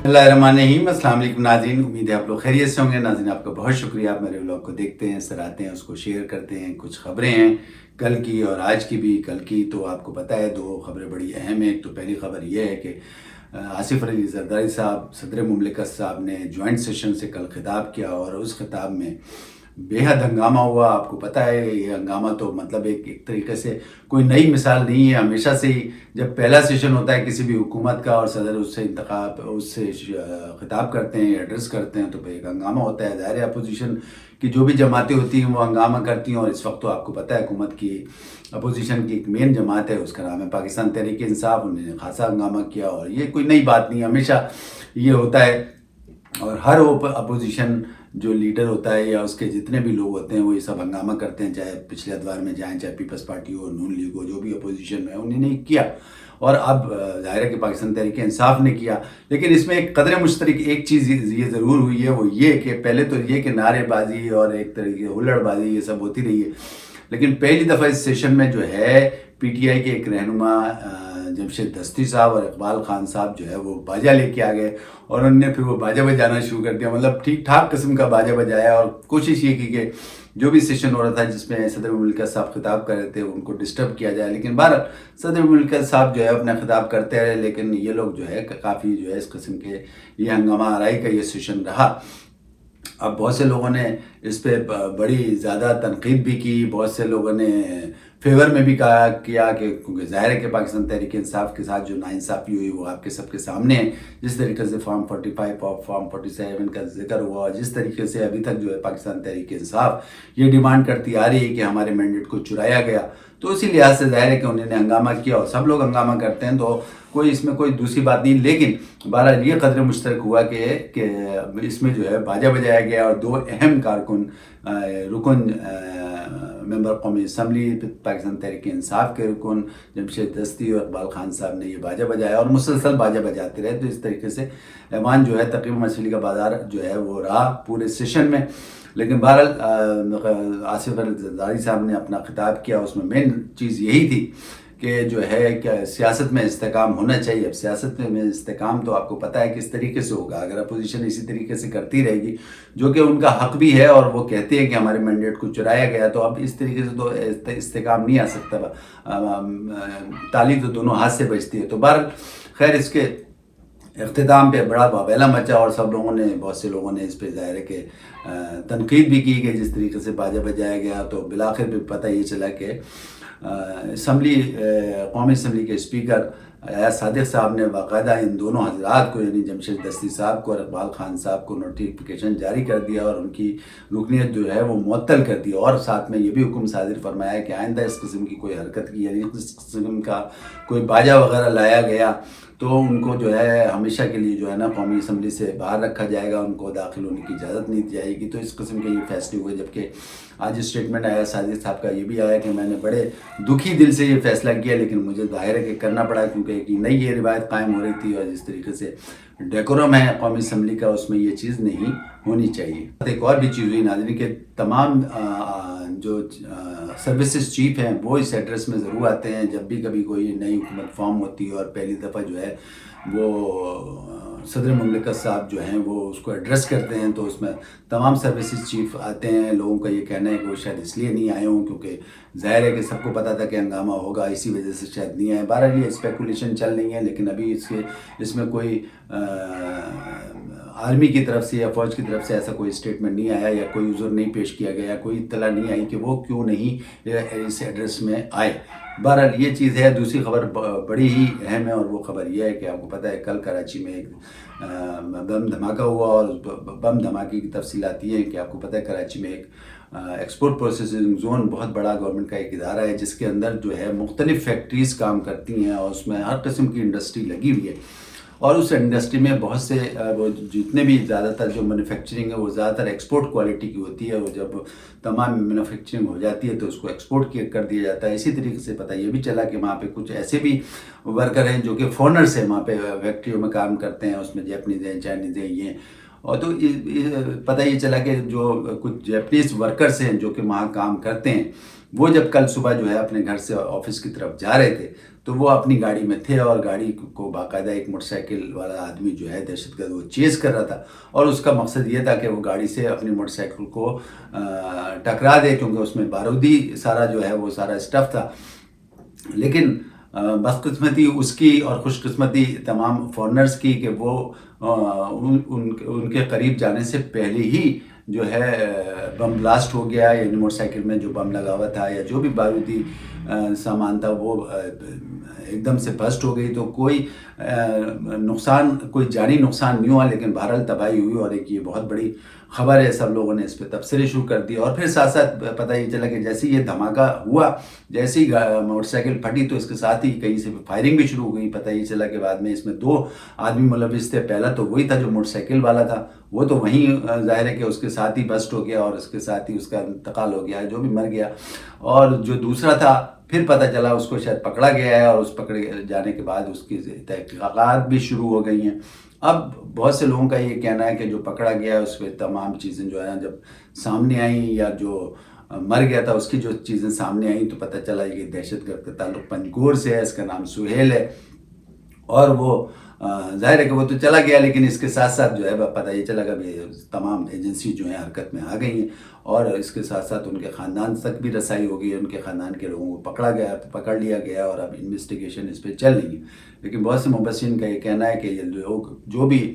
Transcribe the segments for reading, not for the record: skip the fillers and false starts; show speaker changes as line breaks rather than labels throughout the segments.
बिस्मिल्लाहिर्रहमानिर्रहीम। अस्सलाम वालेकुम नाज़रीन, उम्मीद है आप लोग खैरियत से होंगे। नाज़रीन, आपका बहुत शुक्रिया, आप मेरे व्लॉग को देखते हैं, सराहते हैं, उसको शेयर करते हैं। कुछ ख़बरें हैं कल की और आज की भी। कल की तो आपको पता है, दो ख़बरें बड़ी अहम हैं। एक तो पहली ख़बर ये है कि आसिफ अली ज़रदारी साहब, सदर मुमलिकत साहब ने जॉइंट सेशन से कल खिताब किया और उस खिताब में बेहद हंगामा हुआ। आपको पता है ये हंगामा तो मतलब एक तरीके से कोई नई मिसाल नहीं है। हमेशा से ही जब पहला सेशन होता है किसी भी हुकूमत का और सदर उससे खिताब करते हैं, एड्रेस करते हैं, तो एक हंगामा होता है। ज़ाहिर है अपोजिशन की जो भी जमातें होती हैं वो हंगामा करती हैं। और इस वक्त तो आपको पता है हुकूमत की अपोजिशन की एक मेन जमात है, उसका नाम है पाकिस्तान तहरीक इंसाफ। उन्होंने खासा हंगामा किया और ये कोई नई बात नहीं, हमेशा ये होता है। और हर अपोजिशन जो लीडर होता है या उसके जितने भी लोग होते हैं वो ये सब हंगामा करते हैं, चाहे पिछले अदवार में जाएँ, चाहे पीपल्स पार्टी हो, नून लीग हो, जो भी अपोजिशन में है उन्होंने किया। और अब ज़ाहिर है कि पाकिस्तान तहरीक इंसाफ ने किया। लेकिन इसमें एक कदर मुश्तरक एक चीज़ ये ज़रूर हुई है, वो ये कि पहले तो ये कि नारेबाजी और एक तरीके हुल्लड़बाजी ये सब होती रही है। लेकिन पहली दफ़ा इस सेशन में जो है PTI के एक रहनुमा जमशेद दस्ती साहब और इकबाल खान साहब जो है वो बाजा लेके आ गए और उन्होंने फिर वो बाजा बजाना शुरू कर दिया। मतलब ठीक ठाक किस्म का बाजा बजाया और कोशिश ये की कि जो भी सेशन हो रहा था जिसमें सदर मुमलिकत साहब खिताब कर रहे थे उनको डिस्टर्ब किया जाए। लेकिन बहरहाल सदर मुमलिकत साहब जो है अपना खिताब करते रहे, लेकिन ये लोग जो है काफ़ी जो है इस किस्म के ये हंगामा आराई का ये सेशन रहा। अब बहुत से लोगों ने इस पे बड़ी ज़्यादा तनकीद भी की, बहुत से लोगों ने फेवर में भी कहा किया कि क्योंकि ज़ाहिर है कि पाकिस्तान तहरीक इंसाफ के साथ जो नाइंसाफ़ी हुई वो आपके सबके सामने है। जिस तरीके से फॉर्म 45 और फॉर्म 47 का जिक्र हुआ और जिस तरीके से अभी तक जो है पाकिस्तान तहरीक इंसाफ ये डिमांड करती आ रही है कि हमारे मैंडेट को चुराया गया, तो इसी लिहाज से ज़ाहिर है कि उन्होंने हंगामा किया और सब लोग हंगामा करते हैं, तो कोई इसमें कोई दूसरी बात नहीं। लेकिन बहरहाल ये कदर मुश्तरक हुआ कि इसमें जो है बाजा बजाया गया और दो अहम कारकुन मेंबर कौमी असम्बली पाकिस्तान तहरीक इंसाफ के रुकन जमशेद दस्ती और इकबाल खान साहब ने ये बाजा बजाया और मुसलसल बाजा बजाते रहे। तो इस तरीके से ऐवान जो है तकरीबन मछली का बाजार जो है वो रहा पूरे सेशन में। लेकिन बहरहाल आसिफ अली ज़रदारी साहब ने अपना खिताब किया, उसमें मेन चीज़ यही थी कि जो है कि सियासत में इस्तेकाम होना चाहिए। अब सियासत में इस्तेकाम तो आपको पता है किस तरीके से होगा, अगर अपोजिशन इसी तरीके से करती रहेगी, जो कि उनका हक भी है और वो कहते हैं कि हमारे मैंडेट को चुराया गया, तो अब इस तरीके से तो इस्तेकाम नहीं आ सकता। ताली तो दोनों हाथ से बजती है। तो बहरहाल खैर इसके इख्तिताम पे बड़ा बाबेला मचा और सब लोगों ने, बहुत से लोगों ने इस पे ज़ाहिर है कि तनकीद भी की कि जिस तरीके से बाजा बजाया गया। तो बिलाखिर भी पता ये चला कि कौमी असम्बली के स्पीकर अयाज सादिक साहब ने बाकायदा इन दोनों हजरात को यानी जमशेद दस्ती साहब को और इकबाल खान साहब को नोटिफिकेशन जारी कर दिया और उनकी रुकनीत जो है वो मुअत्तल कर दी। और साथ में ये भी हुक्म सादिर फरमाया कि आइंदा इस किस्म की कोई हरकत की यानी इस किस्म का कोई बाजा वगैरह लाया गया तो उनको जो है हमेशा के लिए जो है ना कौमी असम्बली से बाहर रखा जाएगा, उनको दाखिल होने की इजाज़त नहीं दी जाएगी। तो इस किस्म के ये फैसले हुए। जबकि आज स्टेटमेंट आया साजिद साहब का, ये भी आया कि मैंने बड़े दुखी दिल से ये फैसला किया, लेकिन मुझे जाहिर है कि करना पड़ा क्योंकि एक नई ये रिवायत कायम हो रही थी और जिस तरीके से डेकोरम है कौमी असम्बली का उसमें ये चीज़ नहीं होनी चाहिए। एक और भी चीज़ हुई नाज़रीन के तमाम जो सर्विसेज चीफ हैं वो इस एड्रेस में ज़रूर आते हैं जब भी कभी कोई नई हुकूमत फॉर्म होती है और पहली दफ़ा जो है वो सदर मुमलिकत साहब जो हैं वो उसको एड्रेस करते हैं, तो उसमें तमाम सर्विसेज चीफ आते हैं। लोगों का ये कहना है कि वो शायद इसलिए नहीं आए हों क्योंकि ज़ाहिर है कि सबको पता था कि हंगामा होगा, इसी वजह से शायद नहीं आए। बहरहाल ये स्पेकुलेशन चल रही है, लेकिन अभी इसमें कोई आर्मी की तरफ से या फ़ौज की तरफ से ऐसा कोई स्टेटमेंट नहीं आया या कोई उज़र नहीं पेश किया गया, कोई इत्तला नहीं आई कि वो क्यों नहीं इस एड्रेस में आए। बहरहाल ये चीज़ है। दूसरी खबर बड़ी ही अहम है और वो खबर यह है कि आपको पता है कल कराची में एक बम धमाका हुआ और बम धमाके की तफसीलात ये है कि आपको पता है कराची में एक एक्सपोर्ट प्रोसेसिंग जोन बहुत बड़ा गवर्नमेंट का एक इदारा है जिसके अंदर जो है मुख्तलिफ फैक्ट्रीज़ काम करती हैं और उसमें हर किस्म की इंडस्ट्री लगी हुई है। और उस इंडस्ट्री में बहुत से वो जितने भी ज़्यादातर जो मैन्युफैक्चरिंग है वो ज़्यादातर एक्सपोर्ट क्वालिटी की होती है। वो जब तमाम मैन्युफैक्चरिंग हो जाती है तो उसको एक्सपोर्ट कर दिया जाता है। इसी तरीके से पता ये भी चला कि वहाँ पे कुछ ऐसे भी वर्कर हैं जो कि फॉरेनर्स हैं, वहाँ पे फैक्ट्रियों में काम करते हैं, उसमें जैपनीज़ हैं, चाइनीज़ हैं, ये। और तो पता ये चला कि जो कुछ जैपनीज़ वर्कर्स हैं जो कि वहाँ काम करते हैं وہ جب کل صبح جو ہے اپنے گھر سے آفس کی طرف جا رہے تھے تو وہ اپنی گاڑی میں تھے اور گاڑی کو باقاعدہ ایک موٹر سائیکل والا آدمی جو ہے دہشت گرد وہ چیز کر رہا تھا، اور اس کا مقصد یہ تھا کہ وہ گاڑی سے اپنی موٹر سائیکل کو ٹکرا دے، کیونکہ اس میں بارودی سارا جو ہے وہ سارا اسٹف تھا۔ لیکن بدقسمتی اس کی اور خوش قسمتی تمام فورنرز کی کہ وہ ان کے قریب جانے سے پہلے ہی جو ہے بم بلاسٹ ہو گیا، یعنی موٹر سائیکل میں جو بم لگا ہوا تھا یا جو بھی بارودی سامان تھا وہ ایک دم سے بسٹ ہو گئی۔ تو کوئی نقصان، کوئی جانی نقصان نہیں ہوا، لیکن بہرحال تباہی ہوئی، اور ایک یہ بہت بڑی خبر ہے۔ سب لوگوں نے اس پہ تبصرے شروع کر دیے، اور پھر ساتھ ساتھ پتہ یہ چلا کہ جیسے یہ دھماکہ ہوا، جیسے ہی موٹر سائیکل پھٹی تو اس کے ساتھ ہی کہیں سے فائرنگ بھی شروع ہو گئی۔ پتہ یہ چلا کہ بعد میں اس میں 2 آدمی ملوث تھے۔ پہلا تو وہی تھا جو موٹر سائیکل والا تھا، وہ تو وہیں ظاہر ہے کہ اس کے ساتھ ہی بسٹ ہو گیا اور اس کے ساتھ ہی اس کا انتقال ہو گیا، جو بھی مر گیا۔ اور جو دوسرا تھا پھر پتہ چلا اس کو شاید پکڑا گیا ہے، اور اس پکڑے جانے کے بعد اس کی تحقیقات بھی شروع ہو گئی ہیں۔ اب بہت سے لوگوں کا یہ کہنا ہے کہ جو پکڑا گیا ہے اس پہ تمام چیزیں جو ہیں جب سامنے آئیں، یا جو مر گیا تھا اس کی جو چیزیں سامنے آئیں، تو پتہ چلا کہ دہشت گرد کا تعلق پنجگور سے ہے، اس کا نام سہیل ہے، اور وہ ظاہر ہے کہ وہ تو چلا گیا، لیکن اس کے ساتھ ساتھ جو ہے پتہ یہ چلا کہ تمام ایجنسی جو ہیں حرکت میں آ گئی ہیں، اور اس کے ساتھ ساتھ ان کے خاندان تک بھی رسائی ہو گئی ہے، ان کے خاندان کے لوگوں کو پکڑ لیا گیا، اور اب انویسٹیگیشن اس پہ چل رہی ہے۔ لیکن بہت سے مبصرین کا یہ کہنا ہے کہ یہ لوگ جو بھی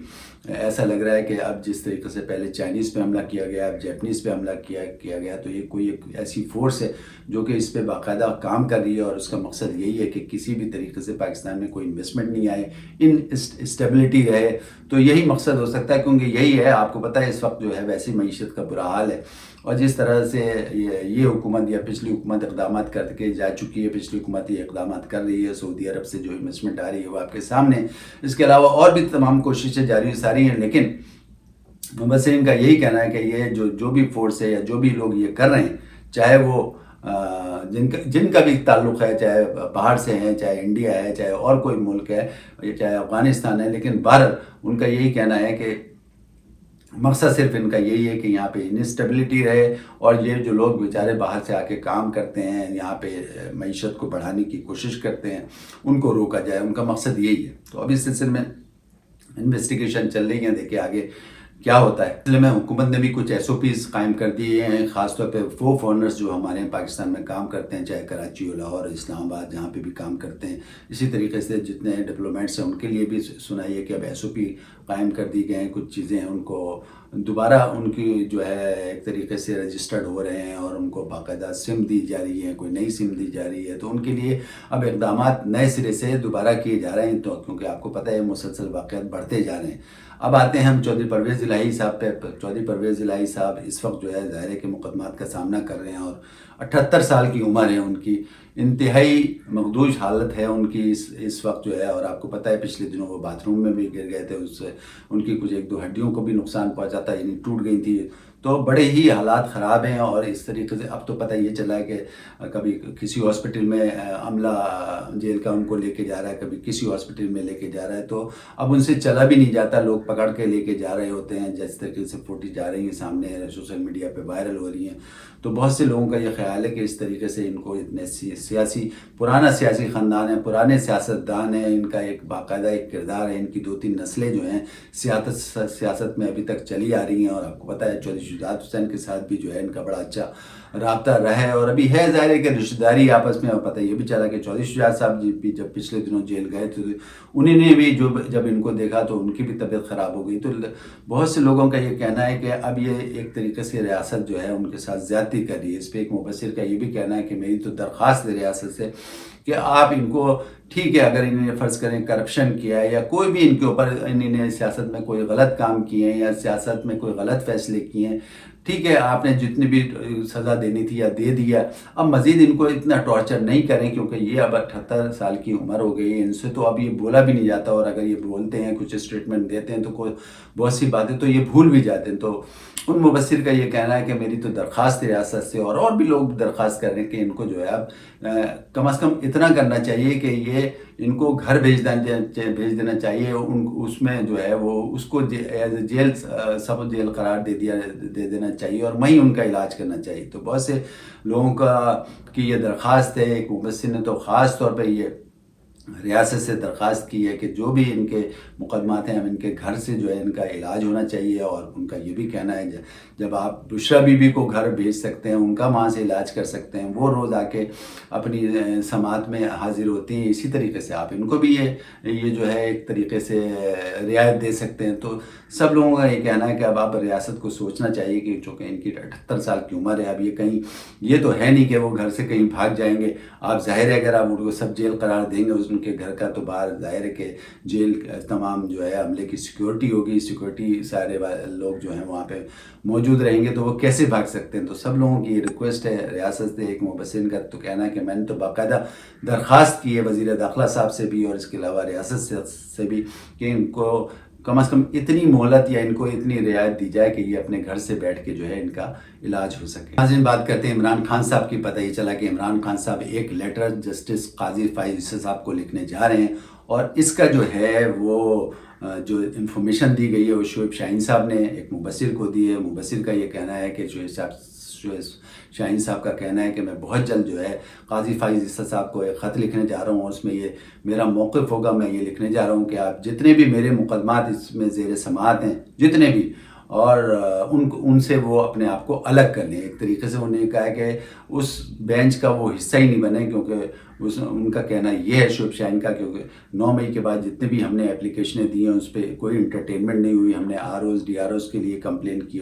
ایسا لگ رہا ہے کہ اب جس طریقے سے پہلے چائنیز پہ حملہ کیا گیا، اب جیپنیز پہ حملہ کیا گیا، تو یہ کوئی ایک ایسی فورس ہے جو کہ اس پہ باقاعدہ کام کر رہی ہے، اور اس کا مقصد یہی ہے کہ کسی بھی طریقے سے پاکستان میں کوئی انویسٹمنٹ نہیں آئے، اسٹیبلٹی رہے۔ تو یہی مقصد ہو سکتا ہے، کیونکہ یہی ہے، آپ کو پتہ ہے اس وقت جو ہے ویسی معیشت کا برا حال ہے، اور جس طرح سے یہ حکومت یا پچھلی حکومت اقدامات کر کے جا چکی ہے، پچھلی حکومت یہ اقدامات کر رہی ہے، سعودی عرب سے جو انویسٹمنٹ آ رہی ہے وہ آپ کے سامنے، اس کے علاوہ اور بھی تمام کوششیں جاری ساری ہیں۔ لیکن مبصرین کا یہی کہنا ہے کہ یہ جو بھی فورس ہے یا جو بھی لوگ یہ کر رہے ہیں، چاہے وہ جن کا بھی تعلق ہے، چاہے باہر سے ہیں، چاہے انڈیا ہے، چاہے اور کوئی ملک ہے، چاہے افغانستان ہے، لیکن بہرحال ان کا یہی کہنا ہے کہ مقصد صرف ان کا یہی ہے کہ یہاں پہ انسٹیبلٹی رہے، اور یہ جو لوگ بیچارے باہر سے آ کے کام کرتے ہیں، یہاں پہ معیشت کو بڑھانے کی کوشش کرتے ہیں، ان کو روکا جائے۔ ان کا مقصد یہی ہے۔ تو اب اس سلسلے میں انویسٹیگیشن چل رہی ہیں، دیکھیں آگے کیا ہوتا ہے۔ اس لیے میں حکومت نے بھی کچھ SOPs قائم کر دیے ہیں، خاص طور پہ وہ فورنرز جو ہمارے پاکستان میں کام کرتے ہیں، چاہے کراچی ہو، لاہور، اسلام آباد، جہاں پہ بھی کام کرتے ہیں۔ اسی طریقے سے جتنے ڈپلومیٹس ہیں ان کے لیے بھی سنائیے کہ اب SOP قائم کر دی گئے ہیں، کچھ چیزیں ان کو دوبارہ ان کی جو ہے ایک طریقے سے رجسٹرڈ ہو رہے ہیں، اور ان کو باقاعدہ سم دی جا رہی ہے، کوئی نئی سم دی جا رہی ہے، تو ان کے لیے اب اقدامات نئے سرے سے دوبارہ کیے جا رہے ہیں، تو کیونکہ آپ کو پتہ ہے مسلسل واقعات بڑھتے جا رہے ہیں۔ اب آتے ہیں ہم چودھری پرویز الہی صاحب پہ۔ چودھری پرویز الہی صاحب اس وقت جو ہے ظاہر ہے کہ مقدمات کا سامنا کر رہے ہیں، اور 78 سال کی عمر ہے ان کی، انتہائی مخدوش حالت ہے ان کی اس وقت جو ہے، اور آپ کو پتہ ہے پچھلے دنوں وہ باتھ روم میں بھی گر گئے تھے، اس سے ان کی کچھ 1-2 ہڈیوں کو بھی نقصان پہنچا تھا، یعنی ٹوٹ گئی تھی، تو بڑے ہی حالات خراب ہیں۔ اور اس طریقے سے اب تو پتہ یہ چلا ہے کہ کبھی کسی ہاسپٹل میں عملہ جیل کا ان کو لے کے جا رہا ہے، کبھی کسی ہاسپٹل میں لے کے جا رہا ہے، تو اب ان سے چلا بھی نہیں جاتا، لوگ پکڑ کے لے کے جا رہے ہوتے ہیں، جس طریقے سے فوٹیج جا رہی ہیں سامنے، سوشل میڈیا پہ وائرل ہو رہی ہیں۔ تو بہت سے لوگوں کا یہ خیال ہے کہ اس طریقے سے ان کو اتنے پرانا سیاسی خاندان ہے، پرانے سیاستدان ہیں، ان کا ایک باقاعدہ ایک کردار ہے، ان کی 2-3 نسلیں جو ہیں سیاست میں ابھی تک چلی آ رہی ہیں، اور آپ کو پتہ ہے چودھری شجاعت حسین کے ساتھ بھی جو ہے ان کا بڑا اچھا رابطہ رہا ہے، اور ابھی ہے ظاہر ہے کہ رشتہ داری آپس میں، اور پتہ یہ بھی چلا کہ چودھری شجاعت صاحب جی بھی جب پچھلے دنوں جیل گئے تھے، انہیں نے بھی جب ان کو دیکھا تو ان کی بھی طبیعت خراب ہو گئی۔ تو بہت سے لوگوں کا یہ کہنا ہے کہ اب یہ ایک طریقے سے ریاست جو ہے ان کے ساتھ زیادتی کر رہی ہے۔ اس پہ ایک مبصر کا یہ بھی کہنا ہے کہ میری تو درخواست ہے ریاست سے کہ آپ ان کو، ٹھیک ہے اگر انہوں نے فرض کریں کرپشن کیا ہے، یا کوئی بھی ان کے اوپر انہوں نے سیاست میں کوئی غلط کام کیے ہیں، یا سیاست میں کوئی غلط فیصلے کیے ہیں، ٹھیک ہے آپ نے جتنی بھی سزا دینی تھی یا دے دیا، اب مزید ان کو اتنا ٹارچر نہیں کریں، کیونکہ یہ اب 78 سال کی عمر ہو گئی ہے، ان سے تو اب یہ بولا بھی نہیں جاتا، اور اگر یہ بولتے ہیں کچھ اسٹیٹمنٹ دیتے ہیں تو بہت سی باتیں تو یہ بھول بھی جاتے ہیں۔ تو ان مبصر کا یہ کہنا ہے کہ میری تو درخواست ہے ریاست سے، اور بھی لوگ درخواست کر رہے ہیں کہ ان کو جو ہے اب कम से कम इतना करना चाहिए कि ये इनको घर भेज देना चाहिए। उसमें जो है वो उसको एज जेल सब जेल करार दे देना चाहिए और वहीं उनका इलाज करना चाहिए। तो बहुत से लोगों की ये दरख्वास्त है। एक मुबस्सिर ने तो ख़ास तौर पे ये रियासत से दरख्वास्त की है कि जो भी इनके मुकदमात हैं इनके घर से जो है इनका इलाज होना चाहिए। और उनका ये भी कहना है जब आप बुशरा बीबी को घर भेज सकते हैं, उनका वहाँ से इलाज कर सकते हैं, वो रोज़ आके अपनी समात में हाजिर होती हैं, इसी तरीके से आप इनको भी ये जो है एक तरीके से रियायत दे सकते हैं। तो सब लोगों का ये कहना है कि अब आप रियासत को सोचना चाहिए कि चूँकि इनकी 78 साल की उम्र है, अब ये कहीं ये तो है नहीं कि वो घर से कहीं भाग जाएंगे। आप ज़ाहिर है अगर आप उनको सब जेल करार देंगे उनके घर का, तो बाहर ज़ाहिर है कि जेल तमाम जो है अमले की सिक्योरिटी होगी, सिक्योरिटी सारे लोग जो हैं वहाँ पे मौजूद रहेंगे, तो वो कैसे भाग सकते हैं। तो सब लोगों की रिक्वेस्ट है रियासत से। एक मुबस्सिर का तो कहना है कि मैंने तो बाकायदा दरख्वास्त की है वज़ीर दाखिला साहब से भी और इसके अलावा रियासत से भी कि इनको कम से कम इतनी मोहलत या इनको इतनी रियायत दी जाए कि ये अपने घर से बैठ के जो है इनका इलाज हो सके। नाज़रीन, बात करते हैं इमरान खान साहब की। पता ये चला कि इमरान खान साहब एक लेटर जस्टिस काजी फाइज ईसा साहब को लिखने जा रहे हैं और इसका जो है वो जो इन्फॉर्मेशन दी गई है वो शोएब शाहीन साहब ने एक मुबस्सिर को दी है। मुबस्सिर का ये कहना है कि शोएब शाहीन साहब का कहना है कि मैं बहुत जल्द जो है काजी फाइज ईसा साहब को एक ख़त लिखने जा रहा हूँ और उसमें ये मेरा मौक़िफ़ होगा। मैं ये लिखने जा रहा हूँ कि आप जितने भी मेरे मुकदमात इसमें ज़ेर समाअत हैं जितने भी, और उनसे वो अपने आप को अलग कर लें। एक तरीके से उन्होंने कहा है कि उस बेंच का वो हिस्सा ही नहीं बने, क्योंकि उनका कहना ये है शोएब शाहीन का, क्योंकि 9 मई के बाद जितने भी हमने एप्लीकेशनें दी हैं उस पर कोई इंटरटेनमेंट नहीं हुई। हमने ROs DROs के लिए कंप्लेन की,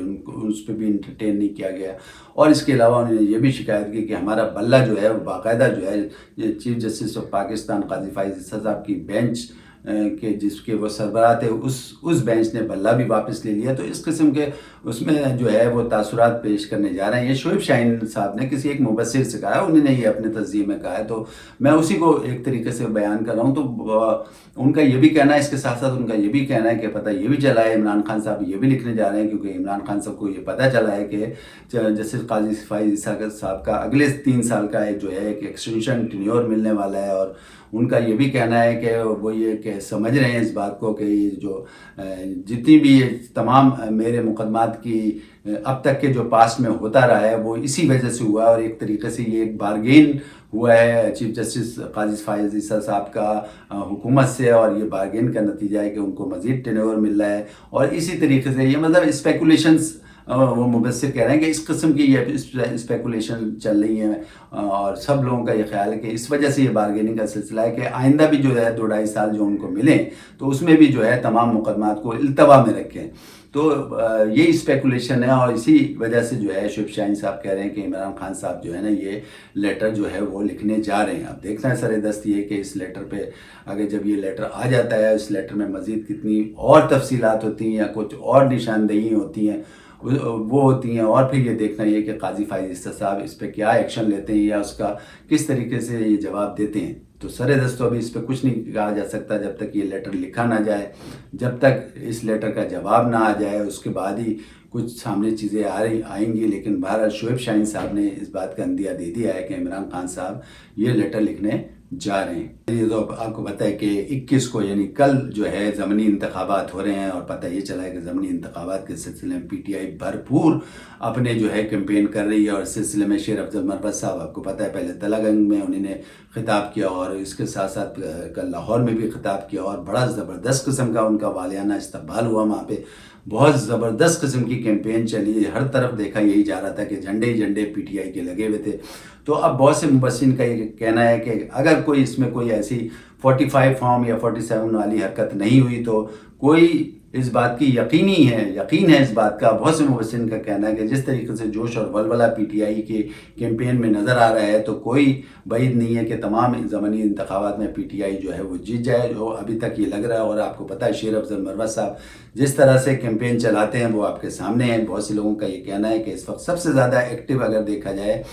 उस पर भी इंटरटेन नहीं किया गया। और इसके अलावा उन्होंने ये भी शिकायत की कि हमारा बल्ला जो है वो बाकायदा जो है चीफ जस्टिस ऑफ पाकिस्तान काजी फाइज ईसा साहब की बेंच के जिसके वो सरबराह थे उस बेंच ने बल्ला भी वापस ले लिया। तो इस किस्म के उसमें जो है वो तासुरात पेश करने जा रहे हैं। ये शोएब शाहीन साहब ने किसी एक मुबस्सिर से कहा है, उन्होंने ये अपने तस्दीर में कहा है, तो मैं उसी को एक तरीके से बयान कर रहा हूँ। तो उनका ये भी कहना है, इसके साथ साथ उनका ये भी कहना है कि पता ये भी चला है इमरान खान साहब ये भी लिखने जा रहे हैं, क्योंकि इमरान खान साहब को ये पता चला है कि जस्टिस काजी फाइज ईसा साहब का अगले 3 साल का एक जो है एक एक्सटेंशन टेन्योर मिलने वाला है। और उनका ये भी कहना है कि वो ये कि समझ रहे हैं इस बात को कि ये जो जितनी भी तमाम मेरे मुकदमात की अब तक के जो पास्ट में होता रहा है वो इसी वजह से हुआ और एक तरीके से ये एक बारगेन हुआ है चीफ जस्टिस काजी फाइज ईसा साहब का हुकूमत से, और ये बारगेन का नतीजा है कि उनको मज़ीद टेन्योर मिल रहा है। और इसी तरीके से ये मतलब स्पेकुलेशंस वो मुबस्सिर कह रहे हैं कि इस किस्म की ये स्पेकुलेशन चल रही है और सब लोगों का ये ख्याल है कि इस वजह से ये बारगेनिंग का सिलसिला है कि आइंदा भी जो है 2-2.5 साल जो उनको मिले तो उसमें भी जो है तमाम मुकदमात को इल्तवा में रखें। तो ये स्पेकुलेशन है और इसी वजह से जो है शोएब शाहीन साहब कह रहे हैं कि इमरान खान साहब जो है ना ये लेटर जो है वो लिखने जा रहे हैं। अब देखना है सरेदस्त ये कि इस लेटर पे अगर जब ये लेटर आ जाता है इस लेटर में मज़ीद कितनी और तफसीलात होती हैं या कुछ और निशानदेही होती हैं वो होती हैं, और फिर ये देखना ये कि काजी फाइज ईसा साहब इस पर क्या एक्शन लेते हैं या उसका किस तरीके से ये जवाब देते हैं। तो सरेदस्त अभी इस पर कुछ नहीं कहा जा सकता जब तक ये लेटर लिखा ना जाए, जब तक इस लेटर का जवाब ना आ जाए उसके बाद ही कुछ सामने चीज़ें आएंगी। लेकिन बहरहाल शोएब शाहीन साहब ने इस बात का अंदिया दे दिया है कि इमरान खान साहब ये लेटर लिखने जा रहे हैं। ये तो आपको पता है कि 21 को यानी कल जो है ज़मनी इंतखाबात हो रहे हैं और पता ये चला है कि ज़मनी इंतखाबात के सिलसिले में PTI भरपूर अपने जो है कैंपेन कर रही है। और इस सिलसिले में शेर अफजल मरवत साहब आपको पता है पहले तलागंज में उन्होंने खिताब किया और इसके साथ साथ कल लाहौर में भी खिताब किया और बड़ा ज़बरदस्त किस्म का उनका वालियाना इस्तकबाल हुआ। वहाँ पे बहुत ज़बरदस्त किस्म की कैंपेन चली, हर तरफ देखा यही जा रहा था कि झंडे ही झंडे PTI के लगे हुए थे। तो अब बहुत से मुबस्सिर का ये कहना है कि अगर कोई इसमें कोई ऐसी 45 फॉर्म या 47 वाली हरकत नहीं हुई तो कोई इस बात की यकीन है इस बात का। बहुत से मुबस्सिर का कहना है कि जिस तरीके से जोश और वलवला PTI के कैंपेन में नज़र आ रहा है तो कोई बैद नहीं है कि तमाम ज़मनी इंतखाबात में PTI जो है वो जीत जाए, जो अभी तक ये लग रहा है। और आपको पता है शेर अफजल मरवत साहब जिस तरह से कैंपेन चलाते हैं वो आपके सामने है। बहुत से लोगों का ये कहना है कि इस वक्त सबसे ज़्यादा एक्टिव अगर देखा जाए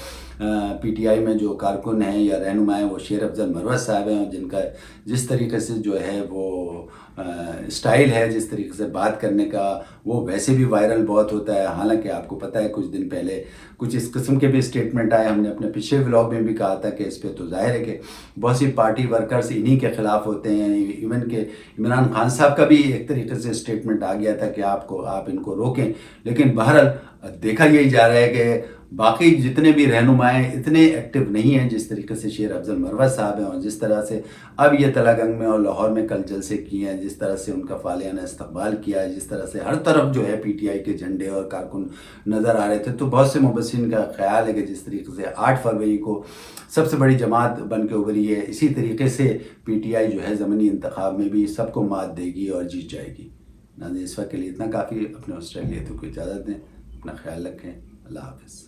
پی ٹی آئی میں جو کارکن ہیں یا رہنما ہیں وہ شیر افضل مروت صاحب ہیں، اور جن کا جس طریقے سے جو ہے وہ اسٹائل ہے، جس طریقے سے بات کرنے کا، وہ ویسے بھی وائرل بہت ہوتا ہے۔ حالانکہ آپ کو پتہ ہے کچھ دن پہلے کچھ اس قسم کے بھی اسٹیٹمنٹ آئے، ہم نے اپنے پچھلے ولاگ میں بھی کہا تھا کہ اس پہ تو ظاہر ہے کہ بہت سی پارٹی ورکرز انہی کے خلاف ہوتے ہیں، ایون کہ عمران خان صاحب کا بھی ایک طریقے سے اسٹیٹمنٹ آ گیا تھا کہ آپ ان کو روکیں، لیکن بہرحال دیکھا یہی جا رہا ہے کہ باقی جتنے بھی رہنمائیں اتنے ایکٹیو نہیں ہیں جس طریقے سے شیر افضل مروت صاحب ہیں، اور جس طرح سے اب یہ تلہ گنگ میں اور لاہور میں کل جلسے کیے ہیں، جس طرح سے ان کا فعالیانہ استقبال کیا ہے، جس طرح سے ہر طرف جو ہے پی ٹی آئی کے جھنڈے اور کارکن نظر آ رہے تھے، تو بہت سے مبصرین کا خیال ہے کہ جس طریقے سے 8 فروری کو سب سے بڑی جماعت بن کے ابھری ہے، اسی طریقے سے پی ٹی آئی جو ہے ضمنی انتخاب میں بھی سب کو مات دے گی اور جیت جائے گی۔ ناظرین اس وقت کے لیے اتنا کافی، اپنے آسٹریلیا کو اجازت دیں، اپنا خیال رکھیں، اللہ حافظ۔